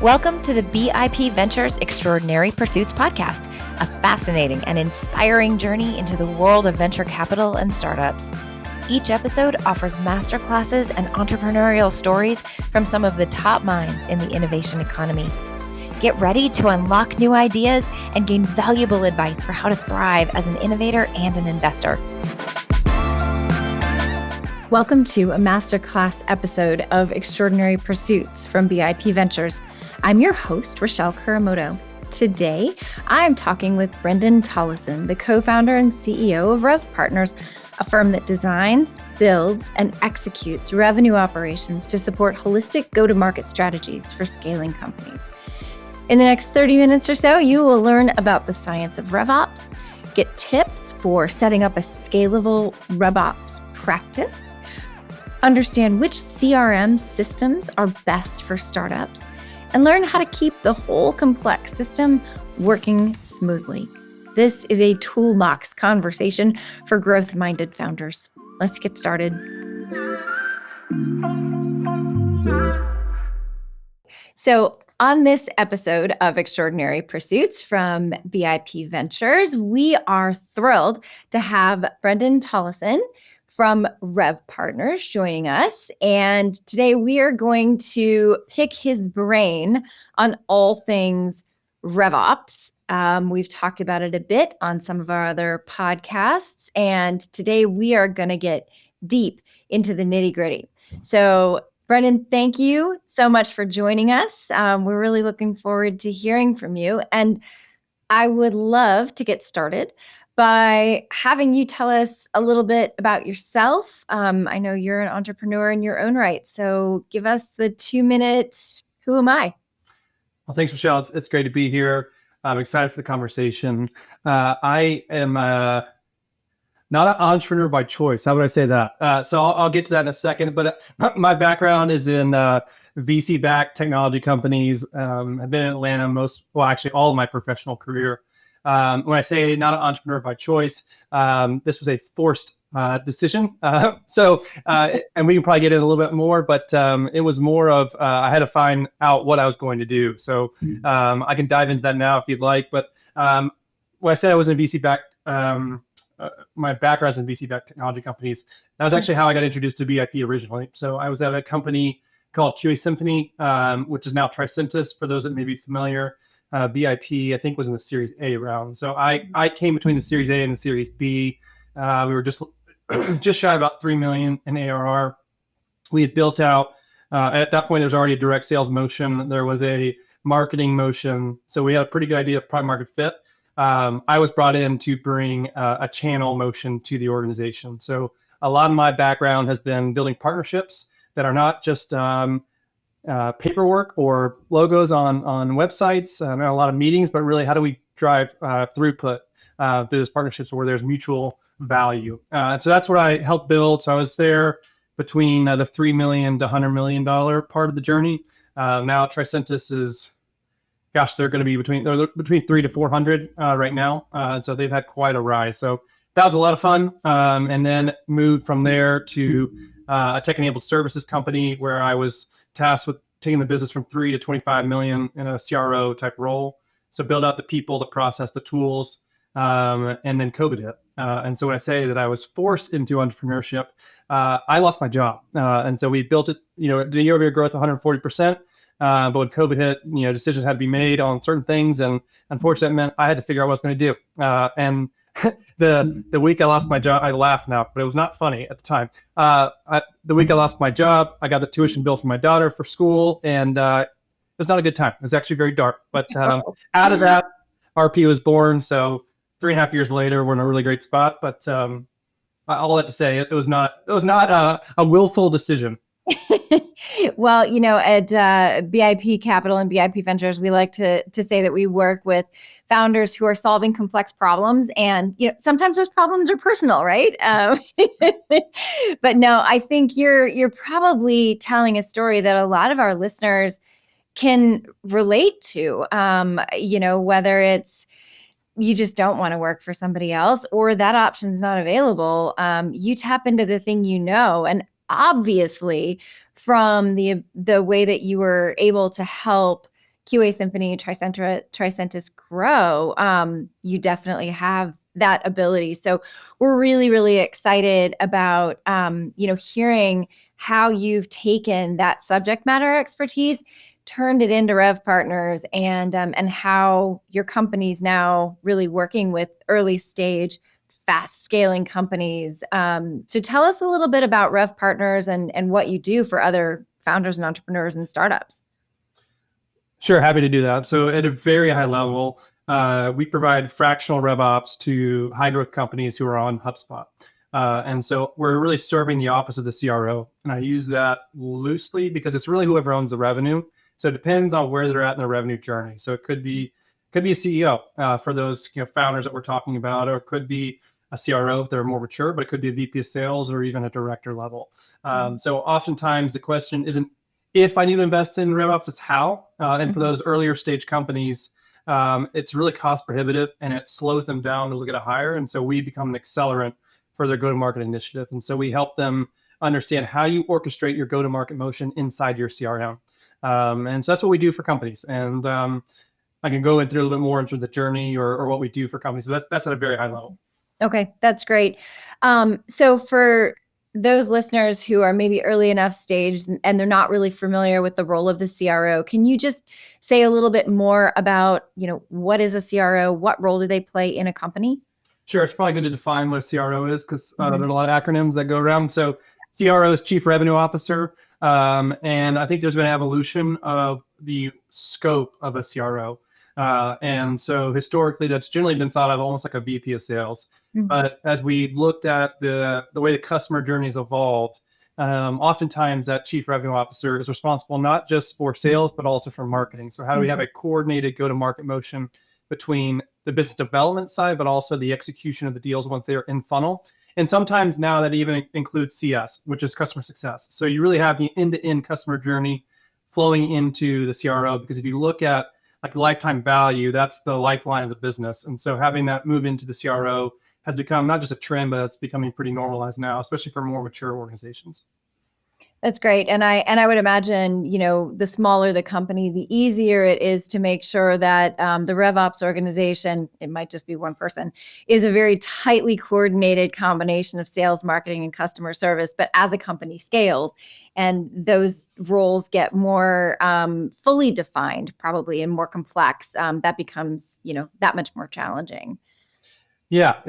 Welcome to the BIP Ventures Extraordinary Pursuits podcast, a fascinating and inspiring journey into the world of venture capital and startups. Each episode offers masterclasses and entrepreneurial stories from some of the top minds in the innovation economy. Get ready to unlock new ideas and gain valuable advice for how to thrive as an innovator and an investor. Welcome to a masterclass episode of Extraordinary Pursuits from BIP Ventures. I'm your host, Rochelle Kuramoto. Today, I'm talking with Brendan Tolleson, the co-founder and CEO of RevPartners, a firm that designs, builds, and executes revenue operations to support holistic go-to-market strategies for scaling companies. In the next 30 minutes or so, you will learn about the science of RevOps, get tips for setting up a scalable RevOps practice, understand which CRM systems are best for startups, and learn how to keep the whole complex system working smoothly. This is a toolbox conversation for growth-minded founders. Let's get started. So on this episode of Extraordinary Pursuits from BIP Ventures, we are thrilled to have Brendan Tolleson from RevPartners joining us. And today we are going to pick his brain on all things RevOps. We've talked about it a bit on some of our other podcasts. And today we are going to get deep into the nitty-gritty. So Brendan, thank you so much for joining us. We're really looking forward to hearing from you. And I would love to get started by having you tell us a little bit about yourself. I know you're an entrepreneur in your own right, so give us the 2-minute, who am I? Well, thanks, Michelle. It's great to be here. I'm excited for the conversation. I am not an entrepreneur by choice. How would I say that? So I'll get to that in a second, but my background is in VC-backed technology companies. I've been in Atlanta actually all of my professional career. When I say not an entrepreneur by choice, this was a forced decision. And we can probably get in a little bit more, but it was more of I had to find out what I was going to do. So I can dive into that now if you'd like. But when I said I was in VC-backed, my background is in VC-backed technology companies. That was actually how I got introduced to BIP originally. So I was at a company called QA Symphony, which is now Tricentis, for those that may be familiar. BIP, I think, was in the Series A round. So I came between the Series A and the Series B. We were just shy of about $3 million in ARR. We had built out, at that point, there was already a direct sales motion. There was a marketing motion. So we had a pretty good idea of product market fit. I was brought in to bring a channel motion to the organization. So a lot of my background has been building partnerships that are not just paperwork or logos on websites and a lot of meetings, but really how do we drive throughput through those partnerships where there's mutual value. So that's what I helped build. So I was there between the $3 million to $100 million part of the journey. Now Tricentis is, they're going to be between 3 to 400 right now. And so they've had quite a rise. So that was a lot of fun. And then moved from there to a tech-enabled services company where I was tasked with taking the business from 3 to 25 million in a CRO type role. So build out the people, the process, the tools, and then COVID hit. And so when I say that I was forced into entrepreneurship, I lost my job. And so we built it, the year-over-year growth 140%. But when COVID hit, decisions had to be made on certain things. And unfortunately, that meant I had to figure out what I was going to do. And the week I lost my job, I laugh now, but it was not funny at the time. The week I lost my job, I got the tuition bill for my daughter for school, and it was not a good time. It was actually very dark. But out of that, RP was born. So 3.5 years later, we're in a really great spot. But all that to say, it was not a willful decision. Well, at BIP Capital and BIP Ventures, we like to say that we work with founders who are solving complex problems. And, sometimes those problems are personal, right? But no, I think you're probably telling a story that a lot of our listeners can relate to, whether it's you just don't want to work for somebody else or that option's not available. You tap into the thing and obviously from the way that you were able to help QA Symphony, Tricentis grow, you definitely have that ability. So we're really, really excited about, hearing how you've taken that subject matter expertise, turned it into Rev Partners, and how your company's now really working with early stage, fast scaling companies. So tell us a little bit about Rev Partners and what you do for other founders and entrepreneurs and startups. Sure, happy to do that. So at a very high level, we provide fractional RevOps to high growth companies who are on HubSpot. And so we're really serving the office of the CRO. And I use that loosely because it's really whoever owns the revenue. So it depends on where they're at in their revenue journey. So it could be a CEO for those founders that we're talking about, or it could be a CRO if they're more mature, but it could be a VP of sales or even a director level. So oftentimes the question isn't if I need to invest in RevOps, it's how. And for those earlier stage companies, it's really cost prohibitive and it slows them down to look at a hire. And so we become an accelerant for their go-to-market initiative. And so we help them understand how you orchestrate your go-to-market motion inside your CRM. And so that's what we do for companies. And I can go into a little bit more into the journey or what we do for companies, but that's at a very high level. Okay, that's great. So for those listeners who are maybe early enough stage and they're not really familiar with the role of the CRO, can you just say a little bit more about, what is a CRO? What role do they play in a company? Sure, it's probably good to define what a CRO is because there are a lot of acronyms that go around. So CRO is Chief Revenue Officer. And I think there's been an evolution of the scope of a CRO. And so historically, that's generally been thought of almost like a VP of sales. But as we looked at the way the customer journey has evolved, oftentimes that chief revenue officer is responsible not just for sales, but also for marketing. So how do we have a coordinated go-to-market motion between the business development side, but also the execution of the deals once they're in funnel? And sometimes now that even includes CS, which is customer success. So you really have the end-to-end customer journey flowing into the CRO, because if you look at like lifetime value, that's the lifeline of the business. And so having that move into the CRO has become not just a trend, but it's becoming pretty normalized now, especially for more mature organizations. That's great. And I would imagine, the smaller the company, the easier it is to make sure that the RevOps organization, it might just be one person, is a very tightly coordinated combination of sales, marketing, and customer service. But as a company scales and those roles get more fully defined, probably, and more complex, that becomes, that much more challenging. Yeah,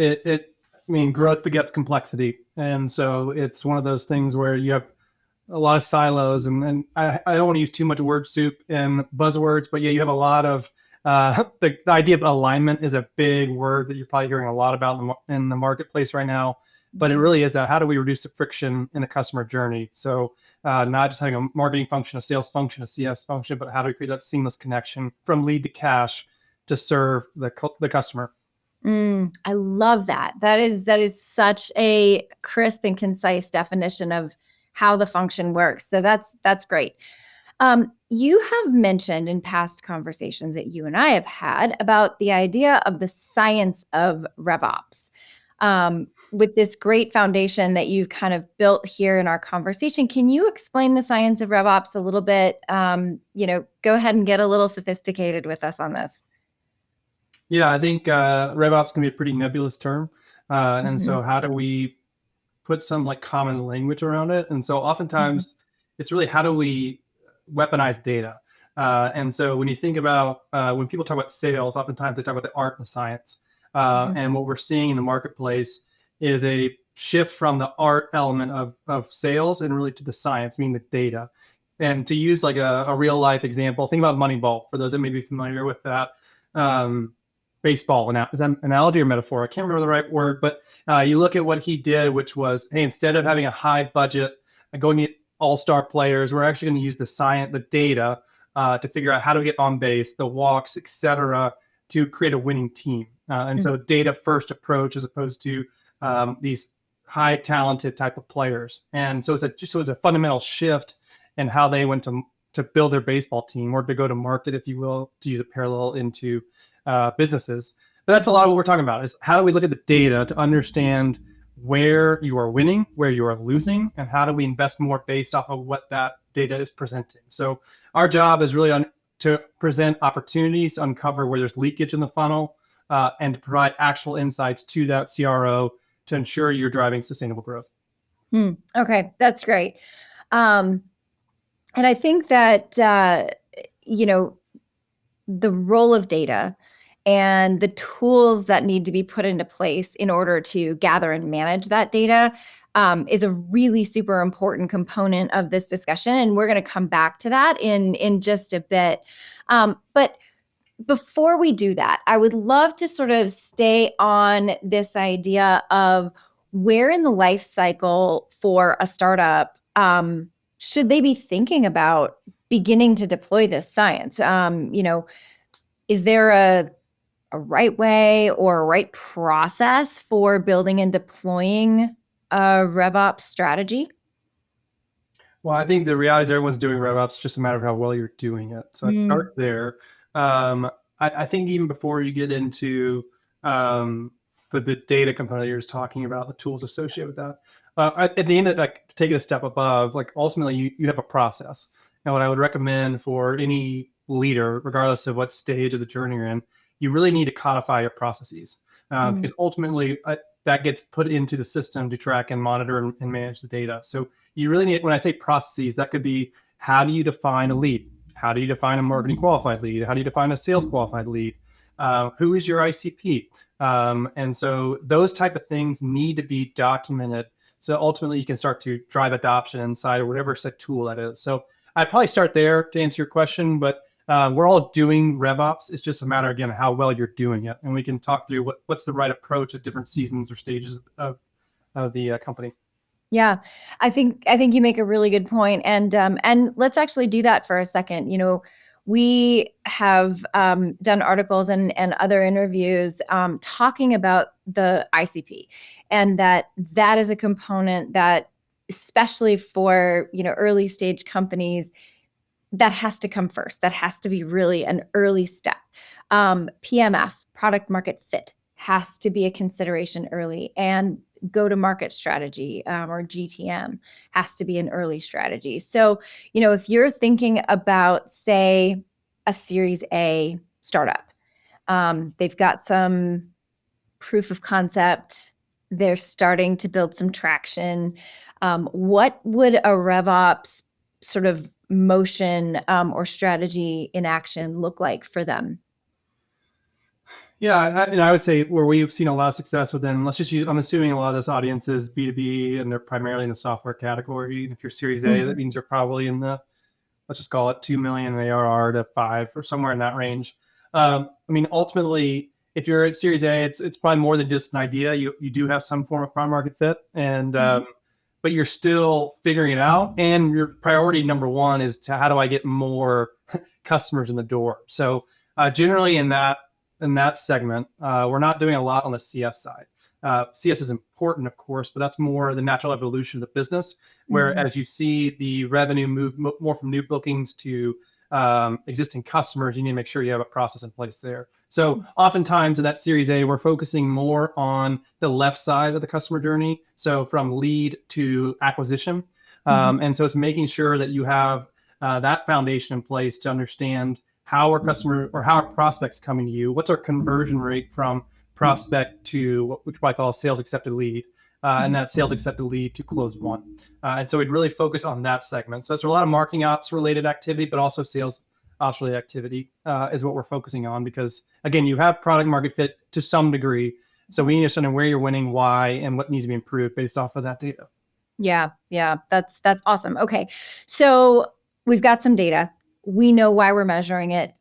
growth begets complexity. And so it's one of those things where you have a lot of silos, and I don't want to use too much word soup and buzzwords, but yeah, you have a lot of the idea of alignment is a big word that you're probably hearing a lot about in the marketplace right now. But it really is that how do we reduce the friction in the customer journey? So not just having a marketing function, a sales function, a CS function, but how do we create that seamless connection from lead to cash to serve the customer? I love that. That is such a crisp and concise definition of how the function works. So that's great. You have mentioned in past conversations that you and I have had about the idea of the science of RevOps. With this great foundation that you've kind of built here in our conversation, can you explain the science of RevOps a little bit? Go ahead and get a little sophisticated with us on this. Yeah, I think RevOps can be a pretty nebulous term. And so how do we put some like common language around it? And so oftentimes it's really how do we weaponize data? And so when you think about, when people talk about sales, oftentimes they talk about the art and the science. And what we're seeing in the marketplace is a shift from the art element of sales and really to the science, meaning the data. And to use like a real life example, think about Moneyball, for those that may be familiar with that. Baseball, is that analogy or metaphor? I can't remember the right word, but you look at what he did, which was, hey, instead of having a high budget, going to get all-star players, we're actually going to use the science, the data, to figure out how to get on base, the walks, et cetera, to create a winning team. And so data first approach as opposed to these high talented type of players. And so it was a fundamental shift in how they went to build their baseball team, or to go to market, if you will, to use a parallel into businesses. But that's a lot of what we're talking about, is how do we look at the data to understand where you are winning, where you are losing, and how do we invest more based off of what that data is presenting. So our job is really to present opportunities, to uncover where there's leakage in the funnel, and to provide actual insights to that CRO to ensure you're driving sustainable growth. Okay, that's great. And I think that, the role of data and the tools that need to be put into place in order to gather and manage that data is a really super important component of this discussion. And we're going to come back to that in just a bit. But before we do that, I would love to sort of stay on this idea of where in the life cycle for a startup should they be thinking about beginning to deploy this science? Is there a right way or a right process for building and deploying a RevOps strategy? Well, I think the reality is everyone's doing RevOps. It's just a matter of how well you're doing it. So I'd start there. I think even before you get into the data component you're just talking about, the tools associated with that, at the end of to take it a step above, ultimately you have a process. And what I would recommend for any leader, regardless of what stage of the journey you're in, you really need to codify your processes because ultimately that gets put into the system to track and monitor and manage the data. So you really need, when I say processes, that could be, how do you define a lead? How do you define a marketing qualified lead? How do you define a sales qualified lead? Who is your ICP? And so those type of things need to be documented. So ultimately you can start to drive adoption inside of whatever set tool that is. So I'd probably start there to answer your question, but we're all doing RevOps. It's just a matter, again, of how well you're doing it. And we can talk through what's the right approach at different seasons or stages of the company. Yeah, I think you make a really good point, and let's actually do that for a second. We have done articles and other interviews talking about the ICP, and that is a component that, especially for early stage companies, that has to come first. That has to be really an early step. PMF, product market fit, has to be a consideration early, and go-to-market strategy or GTM has to be an early strategy. So, if you're thinking about, say, a Series A startup, they've got some proof of concept, they're starting to build some traction. What would a RevOps sort of motion or strategy in action look like for them? Yeah, I would say where we've seen a lot of success within, let's just use, I'm assuming a lot of this audience is B2B and they're primarily in the software category. If you're Series A, that means you're probably in the, let's just call it 2 million ARR to 5 or somewhere in that range. Ultimately, if you're at Series A, it's probably more than just an idea. You do have some form of product market fit, and but you're still figuring it out. And your priority number one is to, how do I get more customers in the door? So generally in that segment, we're not doing a lot on the CS side. CS is important, of course, but that's more the natural evolution of the business, where as you see the revenue move more from new bookings to existing customers, you need to make sure you have a process in place there. So oftentimes in that Series A, we're focusing more on the left side of the customer journey. So from lead to acquisition. And so it's making sure that you have that foundation in place to understand how our prospects coming to you. What's our conversion rate from prospect to what we probably call a sales accepted lead, and that sales accepted lead to close one. And so we'd really focus on that segment. So it's a lot of marketing ops related activity, but also sales ops related activity is what we're focusing on, because again, you have product market fit to some degree. So we need to understand where you're winning, why, and what needs to be improved based off of that data. Yeah, that's awesome. Okay, so we've got some data. We know why we're measuring it.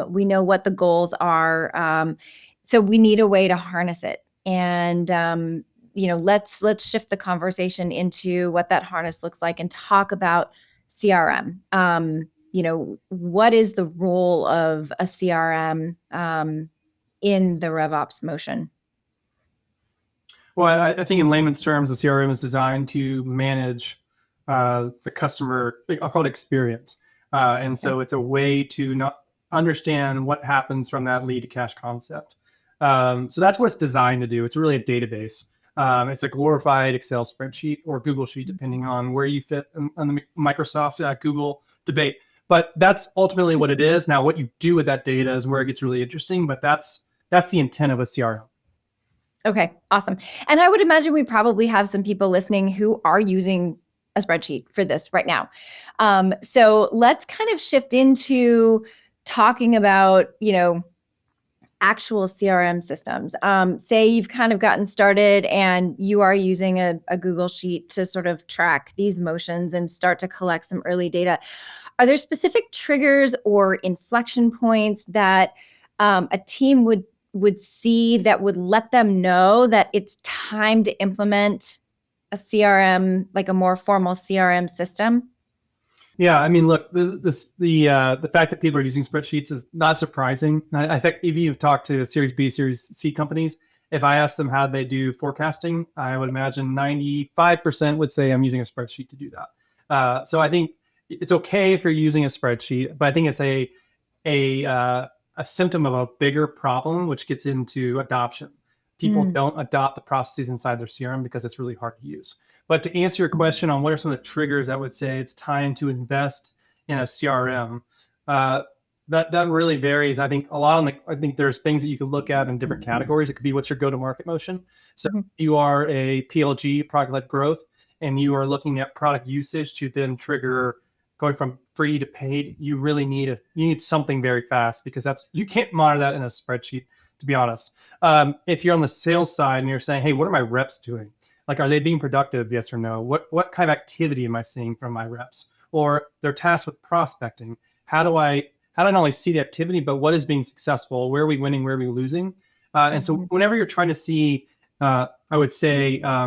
We know what the goals are. So we need a way to harness it. And let's shift the conversation into what that harness looks like and talk about CRM. What is the role of a CRM in the RevOps motion? Well, I think in layman's terms, the CRM is designed to manage the customer, I'll call it experience. And so it's a way to not understand what happens from that lead to cash concept. So that's what it's designed to do. It's really a database. It's a glorified Excel spreadsheet or Google Sheet, depending on where you fit on the Microsoft Google debate. But that's ultimately what it is. Now, what you do with that data is where it gets really interesting, but that's the intent of a CRM. Okay, awesome. And I would imagine we probably have some people listening who are using a spreadsheet for this right now. So let's kind of shift into talking about, actual CRM systems. Say you've kind of gotten started and you are using a Google Sheet to sort of track these motions and start to collect some early data. Are there specific triggers or inflection points that a team would see that would let them know that it's time to implement a CRM, like a more formal CRM system? Yeah, I mean, look, the fact that people are using spreadsheets is not surprising. I think if you've talked to Series B, Series C companies, if I asked them how they do forecasting, I would imagine 95% would say I'm using a spreadsheet to do that. So I think it's okay if you're using a spreadsheet, but I think it's a symptom of a bigger problem, which gets into adoption. People don't adopt the processes inside their CRM because it's really hard to use. But to answer your question on what are some of the triggers, I would say it's time to invest in a CRM. That really varies. I think I think there's things that you can look at in different categories. It could be what's your go-to-market motion. So you are a PLG, product-led growth, and you are looking at product usage to then trigger going from free to paid. You really need something very fast because you can't monitor that in a spreadsheet, to be honest. If you're on the sales side and you're saying, hey, what are my reps doing? Like, are they being productive? Yes or no? What kind of activity am I seeing from my reps? Or they're tasked with prospecting. How do I not only see the activity, but what is being successful? Where are we winning? Where are we losing? And so whenever you're trying to see, I would say, I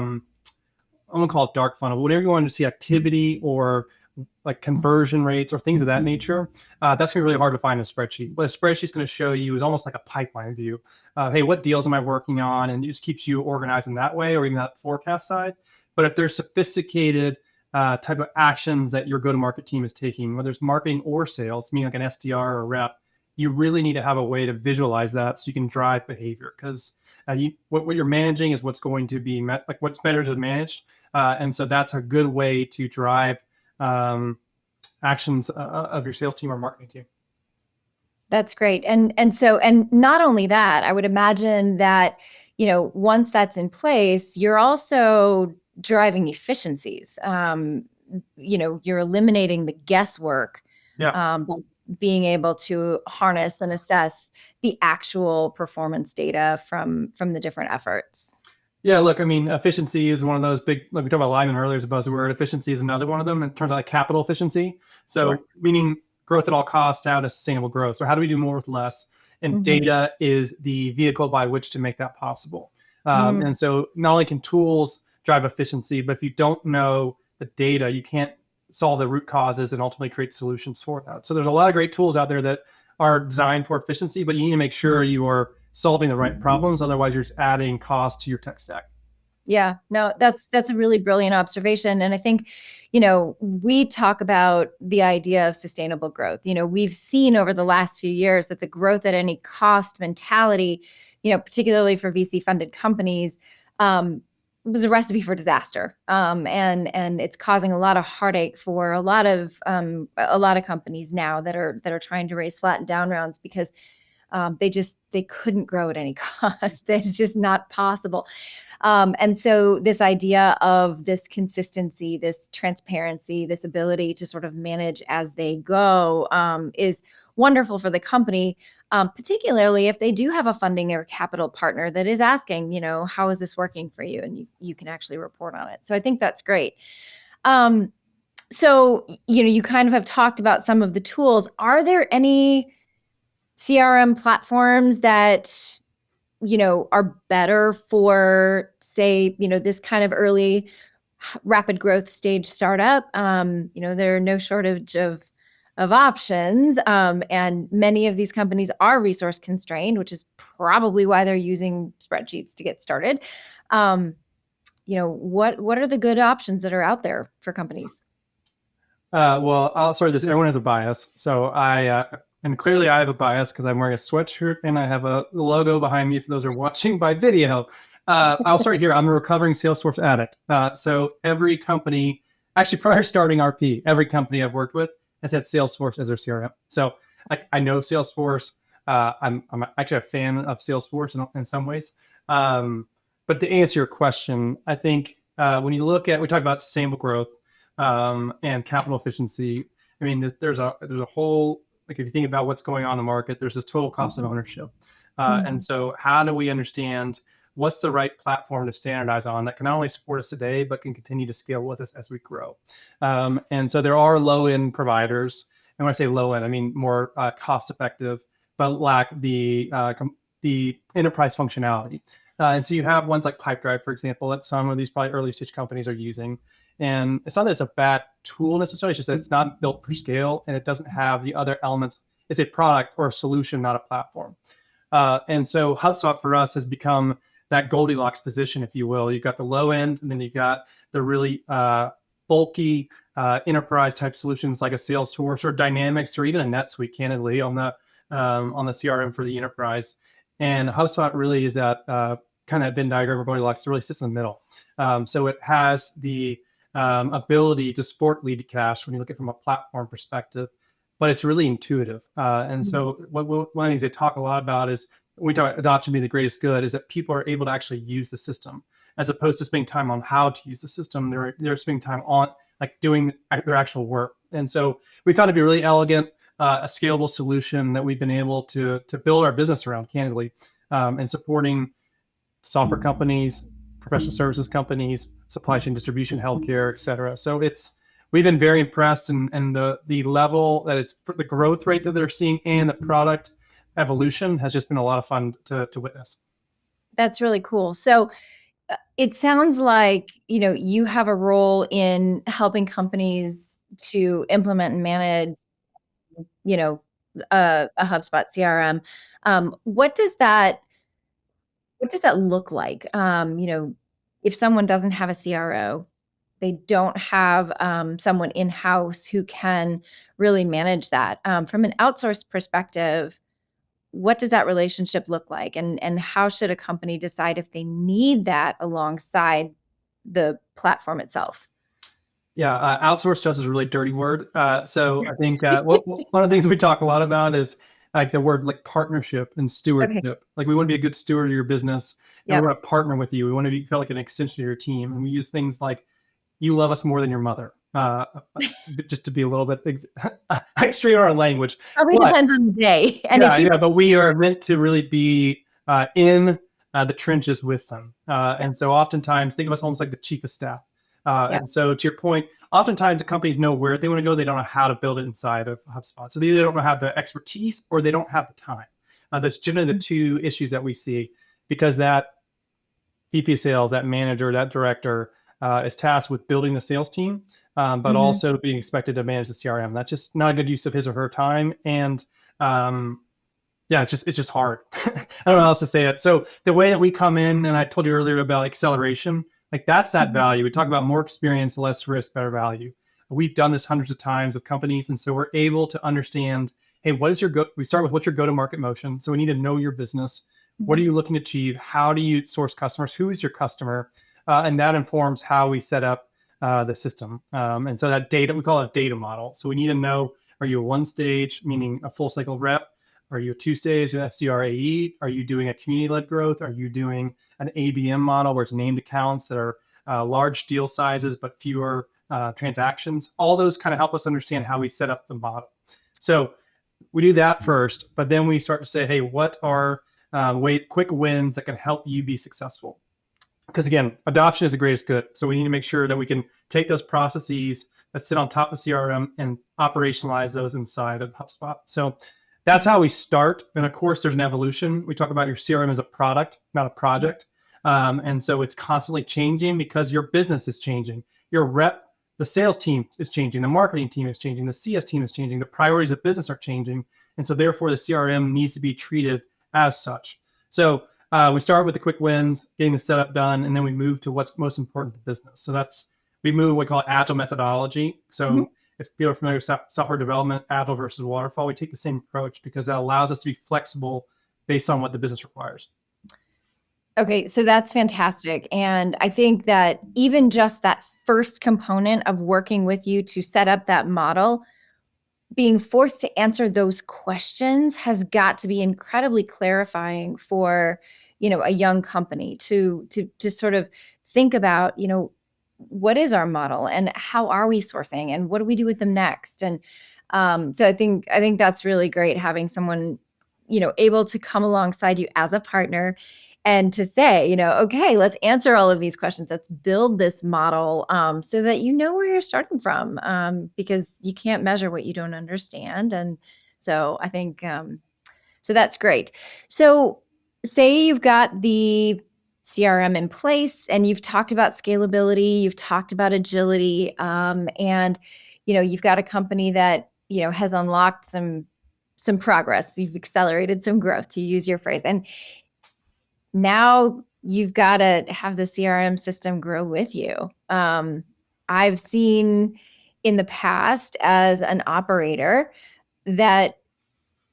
won't call it dark funnel, but whenever you want to see activity or like conversion rates or things of that nature, that's going to be really hard to find in a spreadsheet. What a spreadsheet is going to show you is almost like a pipeline view. Hey, what deals am I working on? And it just keeps you organized in that way, or even that forecast side. But if there's sophisticated type of actions that your go-to-market team is taking, whether it's marketing or sales, meaning like an SDR or a rep, you really need to have a way to visualize that so you can drive behavior. Because what you're managing is what's going to be like what's measured is managed. And so that's a good way to drive actions of your sales team or marketing team. That's great. And not only that, I would imagine that, once that's in place, you're also driving efficiencies. You're eliminating the guesswork. Yeah. By being able to harness and assess the actual performance data from the different efforts. Yeah, look, I mean, efficiency is one of those big, like we talked about alignment earlier as a buzzword. Efficiency is another one of them in terms of like capital efficiency. So meaning growth at all costs down to sustainable growth. So how do we do more with less? And data is the vehicle by which to make that possible. And so not only can tools drive efficiency, but if you don't know the data, you can't solve the root causes and ultimately create solutions for that. So there's a lot of great tools out there that are designed for efficiency, but you need to make sure you are solving the right problems. Otherwise, you're just adding cost to your tech stack. Yeah, no, that's a really brilliant observation. And I think, we talk about the idea of sustainable growth. We've seen over the last few years that the growth at any cost mentality, particularly for VC funded companies, was a recipe for disaster. And it's causing a lot of heartache for a lot of companies now that are trying to raise flat and down rounds because they couldn't grow at any cost. It's just not possible. And so this idea of this consistency, this transparency, this ability to sort of manage as they go is wonderful for the company, particularly if they do have a funding or capital partner that is asking, how is this working for you? And you can actually report on it. So I think that's great. So, you kind of have talked about some of the tools. Are there any CRM platforms that, are better for, say, this kind of early rapid growth stage startup? There are no shortage of options. And many of these companies are resource constrained, which is probably why they're using spreadsheets to get started. What are the good options that are out there for companies? Well, I'll start this. Everyone has a bias. So and clearly I have a bias because I'm wearing a sweatshirt and I have a logo behind me for those who are watching by video. I'll start here. I'm a recovering Salesforce addict. So every company, actually prior to starting RP, every company I've worked with has had Salesforce as their CRM. So I know Salesforce. I'm actually a fan of Salesforce in some ways. But to answer your question, I think when you look at, we talk about sustainable growth and capital efficiency. I mean, there's a whole, like if you think about what's going on in the market, there's this total cost of ownership. And so how do we understand what's the right platform to standardize on that can not only support us today, but can continue to scale with us as we grow? And so there are low-end providers. And when I say low-end, I mean more cost-effective, but lack the enterprise functionality. And so you have ones like Pipedrive, for example, that some of these probably early-stage companies are using. And it's not that it's a bad tool necessarily, it's just that it's not built for scale and it doesn't have the other elements. It's a product or a solution, not a platform. And so HubSpot for us has become that Goldilocks position, if you will. You've got the low end, and then you've got the really bulky enterprise type solutions like a Salesforce or Dynamics or even a NetSuite, candidly, on the CRM for the enterprise. And HubSpot really is that kind of Venn diagram or Goldilocks. It really sits in the middle. So it has the ability to support lead to cash when you look at it from a platform perspective, but it's really intuitive. And so one of the things they talk a lot about is, we talk about adoption being the greatest good, is that people are able to actually use the system as opposed to spending time on how to use the system. They're spending time on like doing their actual work. And so we found it to be really elegant, a scalable solution that we've been able to build our business around, candidly, and supporting software companies, professional services companies, supply chain distribution, healthcare, et cetera. So we've been very impressed, and the level that it's, the growth rate that they're seeing and the product evolution has just been a lot of fun to witness. That's really cool. So it sounds like, you have a role in helping companies to implement and manage, a HubSpot CRM. What does that look like? If someone doesn't have a CRO, they don't have someone in-house who can really manage that. From an outsourced perspective, what does that relationship look like? And how should a company decide if they need that alongside the platform itself? Yeah, outsourced to us is a really dirty word. So I think one of the things we talk a lot about is like the word like partnership and stewardship. Okay. Like we want to be a good steward of your business, and Yep. we want to partner with you. We want to feel like an extension of your team, and we use things like, "You love us more than your mother," just to be a little bit extreme in our language. Probably But depends on the day. And yeah, but we are meant to really be in the trenches with them. And so oftentimes, think of us almost like the chief of staff. Yeah. And so to your point, oftentimes the companies know where they want to go. They don't know how to build it inside of HubSpot. So they either don't have the expertise or they don't have the time. That's generally the two issues that we see, because that VP of sales, that manager, that director is tasked with building the sales team, but also being expected to manage the CRM. That's just not a good use of his or her time. And yeah, it's just hard. I don't know how else to say it. So the way that we come in, and I told you earlier about acceleration, like that's that value. We talk about more experience, less risk, better value. We've done this hundreds of times with companies. And so we're able to understand, hey, we start with what's your go-to-market motion. So we need to know your business. What are you looking to achieve? How do you source customers? Who is your customer? And that informs how we set up the system. And so that data, we call it a data model. So we need to know, are you a one stage, meaning a full cycle rep? Are you a two stage, an SDR/AE? Are you doing a community-led growth? Are you doing an ABM model where it's named accounts that are large deal sizes but fewer transactions? All those kind of help us understand how we set up the model. So we do that first, but then we start to say, hey, what are quick wins that can help you be successful? Because again, adoption is the greatest good. So we need to make sure that we can take those processes that sit on top of CRM and operationalize those inside of HubSpot. So that's how we start. And of course, there's an evolution. We talk about your CRM as a product, not a project. And so it's constantly changing because your business is changing. Your rep, the sales team is changing. The marketing team is changing. The CS team is changing. The priorities of business are changing. And so therefore, the CRM needs to be treated as such. So we start with the quick wins, getting the setup done, and then we move to what's most important to the business. So we move what we call agile methodology. So if people are familiar with software development, agile versus waterfall, we take the same approach because that allows us to be flexible based on what the business requires. Okay, so that's fantastic. And I think that even just that first component of working with you to set up that model, being forced to answer those questions has got to be incredibly clarifying for, a young company to sort of think about, what is our model and how are we sourcing and what do we do with them next? And so I think that's really great having someone, able to come alongside you as a partner and to say, okay, let's answer all of these questions. Let's build this model so that you know where you're starting from, because you can't measure what you don't understand. And so I think so that's great. So say you've got the CRM in place and you've talked about scalability, you've talked about agility, and you've got a company that has unlocked some progress. You've accelerated some growth, to use your phrase, and now you've got to have the CRM system grow with you. I've seen in the past as an operator that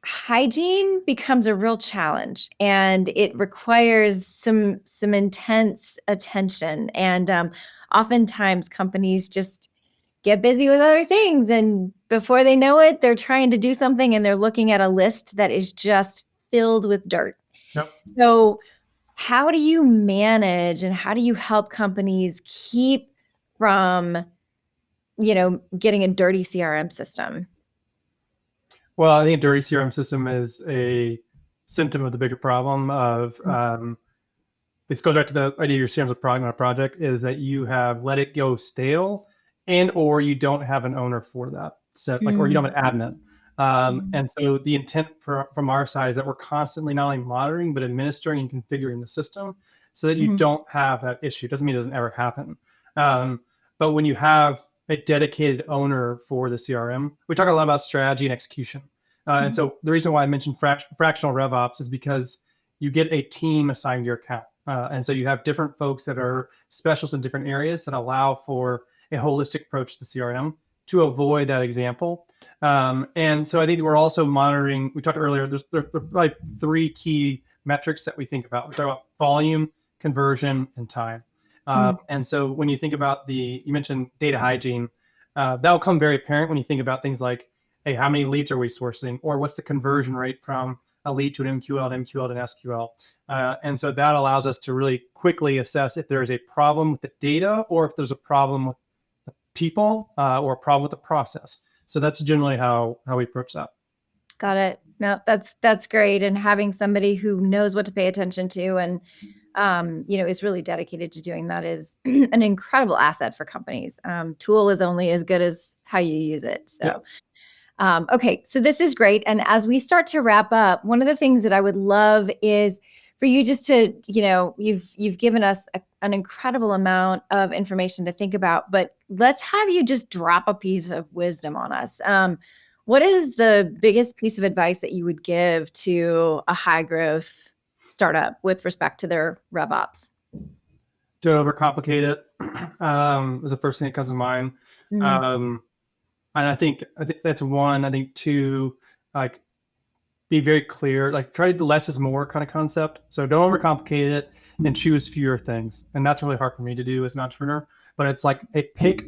hygiene becomes a real challenge and it requires some intense attention. And oftentimes companies just get busy with other things. And before they know it, they're trying to do something and they're looking at a list that is just filled with dirt. Yep. So how do you manage and how do you help companies keep from, getting a dirty CRM system? Well, I think a dirty CRM system is a symptom of the bigger problem of this goes back to the idea of your CRM as a product, not a project, is that you have let it go stale and or you don't have an owner for that. So or you don't have an admin. And so the intent from our side is that we're constantly not only monitoring, but administering and configuring the system so that you don't have that issue. Doesn't mean it doesn't ever happen. But when you have a dedicated owner for the CRM, we talk a lot about strategy and execution. And so the reason why I mentioned fractional RevOps is because you get a team assigned to your account. And so you have different folks that are specialists in different areas that allow for a holistic approach to the CRM to avoid that example. And so I think we're also monitoring, we talked earlier, there are probably 3 key metrics that we think about. We talk about volume, conversion, and time. And so when you think about you mentioned data hygiene, that'll come very apparent when you think about things like, hey, how many leads are we sourcing? Or what's the conversion rate from a lead to an MQL, an MQL to an SQL? And so that allows us to really quickly assess if there is a problem with the data or if there's a problem with the people or a problem with the process. So that's generally how we approach that. Got it. No, that's great. And having somebody who knows what to pay attention to and is really dedicated to doing that is an incredible asset for companies. Tool is only as good as how you use it. So. Yep. Okay, so this is great. And as we start to wrap up, one of the things that I would love is for you just to, you've given us an incredible amount of information to think about, but let's have you just drop a piece of wisdom on us. What is the biggest piece of advice that you would give to a high growth startup with respect to their RevOps? Don't overcomplicate it. Is the first thing that comes to mind. And I think that's one. I think two, like be very clear, like try to do less is more kind of concept. So don't overcomplicate it and choose fewer things. And that's really hard for me to do as an entrepreneur, but it's like, hey, pick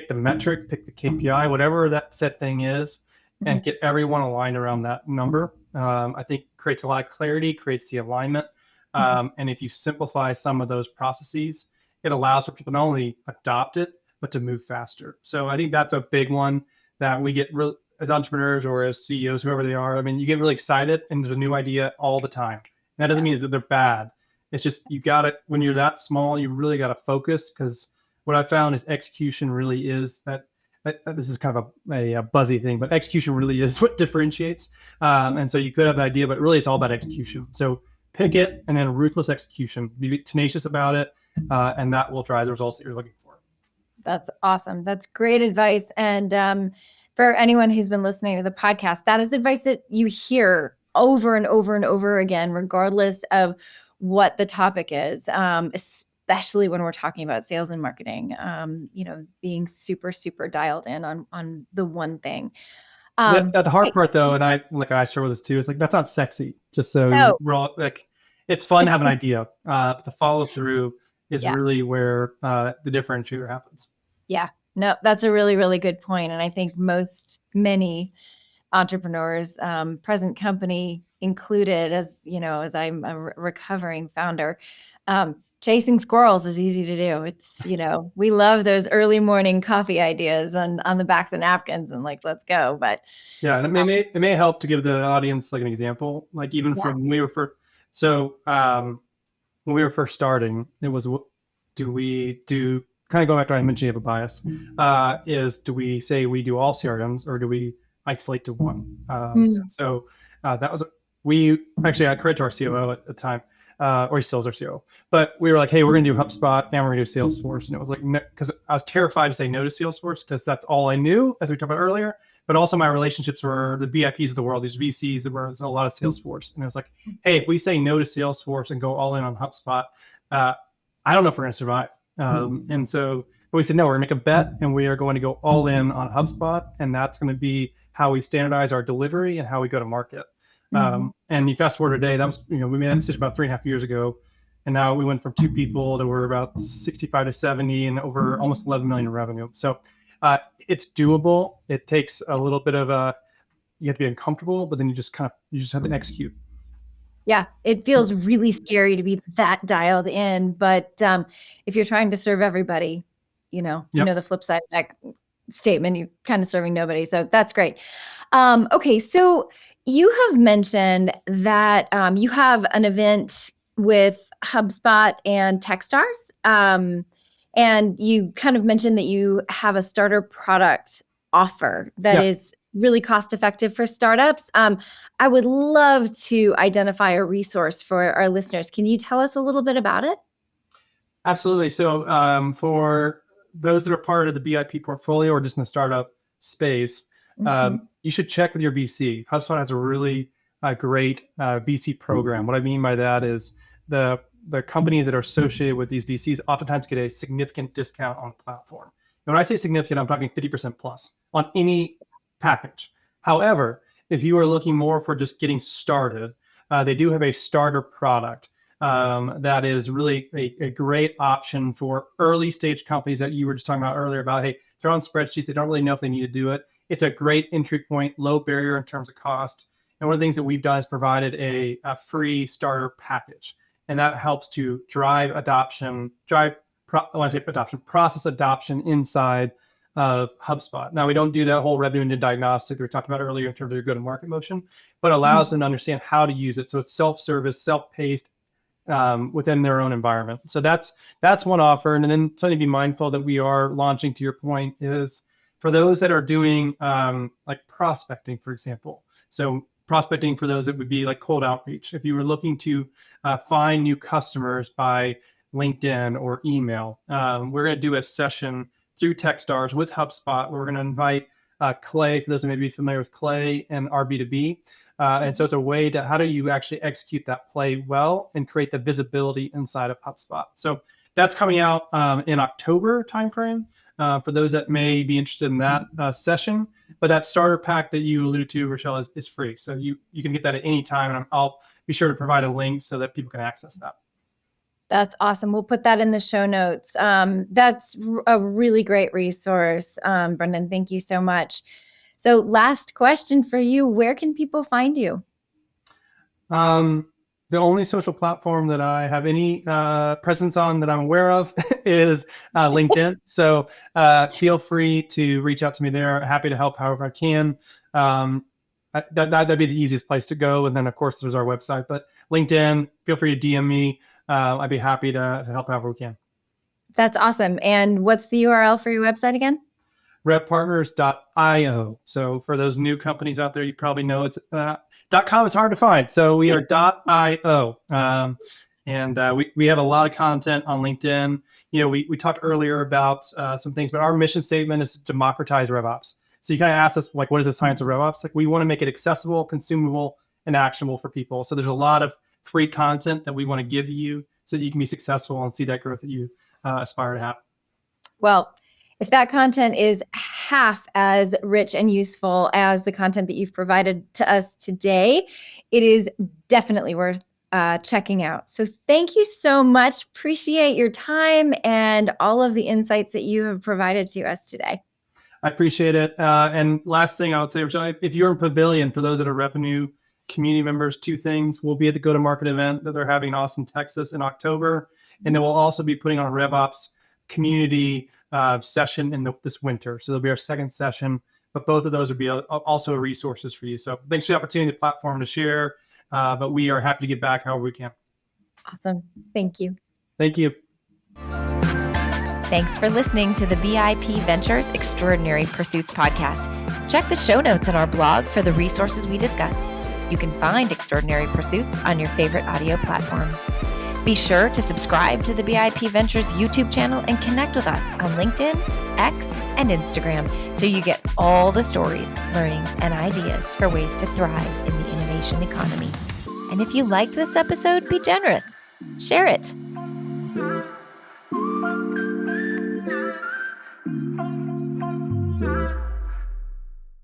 the metric, pick the KPI, whatever that set thing is, and get everyone aligned around that number. I think creates a lot of clarity, creates the alignment. And if you simplify some of those processes, it allows for people not only adopt it, but to move faster. So I think that's a big one that we get real as entrepreneurs or as CEOs, whoever they are. I mean, you get really excited and there's a new idea all the time. And that doesn't mean that they're bad. It's just, you got to, when you're that small, you really got to focus, because what I found is execution really is that this is kind of a buzzy thing, but execution really is what differentiates. And so you could have the idea, but really it's all about execution. So pick it and then ruthless execution, be tenacious about it. And that will drive the results that you're looking for. That's awesome. That's great advice. And for anyone who's been listening to the podcast, that is advice that you hear over and over and over again, regardless of what the topic is, especially when we're talking about sales and marketing, being super, super dialed in on the one thing. The hard part though, and I struggle with this too, is like, that's not sexy. Just so we're all like, it's fun to have an idea, but the follow through is Yeah. really where the differentiator happens. Yeah. No, that's a really, really good point. And I think many entrepreneurs, present company included, as I'm a recovering founder, chasing squirrels is easy to do. It's, we love those early morning coffee ideas on the backs of napkins and like, let's go. But Yeah, and it may help to give the audience like an example, like even yeah. from when we were first. So when we were first starting, it was do we do kind of going back to what I mentioned you have a bias? Is do we say we do all CRMs or do we isolate to one? So that was we actually I credit to our COO at the time, or he still is our COO. But we were like, hey, we're going to do HubSpot and we're going to do Salesforce, and it was like because I was terrified to say no to Salesforce because that's all I knew, as we talked about earlier. But also my relationships were the BIPs of the world, these VCs that were a lot of Salesforce. And it was like, hey, if we say no to Salesforce and go all in on HubSpot, I don't know if we're going to survive. And so we said, no, we're going to make a bet and we are going to go all in on HubSpot. And that's going to be how we standardize our delivery and how we go to market. And you fast forward today, that was, we made that decision about 3.5 years ago. And now we went from 2 people to we're about 65 to 70 and over almost 11 million in revenue. So it's doable. It takes a little bit of you have to be uncomfortable, but then you just have to execute. Yeah, it feels really scary to be that dialed in. But if you're trying to serve everybody, you know the flip side of that statement, you're kind of serving nobody. So that's great. Okay, so you have mentioned that you have an event with HubSpot and Techstars. And you kind of mentioned that you have a starter product offer that is really cost effective for startups. I would love to identify a resource for our listeners. Can you tell us a little bit about it? Absolutely. So for those that are part of the BIP portfolio or just in the startup space, you should check with your VC. HubSpot has a really great VC program. What I mean by that is the companies that are associated with these VCs oftentimes get a significant discount on the platform. And when I say significant, I'm talking 50% plus on any package. However, if you are looking more for just getting started, they do have a starter product that is really a great option for early stage companies that you were just talking about earlier about, hey, they're on spreadsheets, they don't really know if they need to do it. It's a great entry point, low barrier in terms of cost. And one of the things that we've done is provided a free starter package. And that helps to drive adoption, process adoption inside of HubSpot. Now, we don't do that whole revenue engine diagnostic that we talked about earlier in terms of your go-to-market motion, but allows them to understand how to use it. So it's self-service, self-paced within their own environment. So that's one offer. And then something to be mindful that we are launching, to your point, is for those that are doing like prospecting, for example. So prospecting for those that would be like cold outreach. If you were looking to find new customers by LinkedIn or email, we're going to do a session through Techstars with HubSpot where we're going to invite Clay, for those that may be familiar with Clay and RB2B. And so it's a way to, how do you actually execute that play well and create the visibility inside of HubSpot? So that's coming out in October timeframe for those that may be interested in that session. But that starter pack that you alluded to, Rochelle, is free. So you can get that at any time. And I'll be sure to provide a link so that people can access that. That's awesome. We'll put that in the show notes. That's a really great resource. Brendan, thank you so much. So last question for you, where can people find you? The only social platform that I have any presence on that I'm aware of is LinkedIn. So feel free to reach out to me there. Happy to help however I can. That'd be the easiest place to go. And then, of course, there's our website. But LinkedIn, feel free to DM me. I'd be happy to help however we can. That's awesome. And what's the URL for your website again? revpartners.io. So for those new companies out there, you probably know it's .com is hard to find. So we are .io. And we have a lot of content on LinkedIn. We talked earlier about some things, but our mission statement is to democratize RevOps. So you kind of asked us, like, what is the science of RevOps? Like, we want to make it accessible, consumable, and actionable for people. So there's a lot of free content that we want to give you so that you can be successful and see that growth that you aspire to have. Well, if that content is half as rich and useful as the content that you've provided to us today, it is definitely worth checking out. So thank you so much. Appreciate your time and all of the insights that you have provided to us today. I appreciate it. And last thing I would say, Rochelle, if you're in Pavilion, for those that are revenue community members, 2 things. We'll be at the go-to-market event that they're having in Austin, Texas in October. And then we'll also be putting on a RevOps community session in this winter. So there'll be our second session, but both of those will be also resources for you. So thanks for the opportunity, the platform to share, but we are happy to get back however we can. Awesome. Thank you. Thank you. Thanks for listening to the BIP Ventures Extraordinary Pursuits podcast. Check the show notes on our blog for the resources we discussed. You can find Extraordinary Pursuits on your favorite audio platform. Be sure to subscribe to the BIP Ventures YouTube channel and connect with us on LinkedIn, X, and Instagram so you get all the stories, learnings, and ideas for ways to thrive in the innovation economy. And if you liked this episode, be generous. Share it.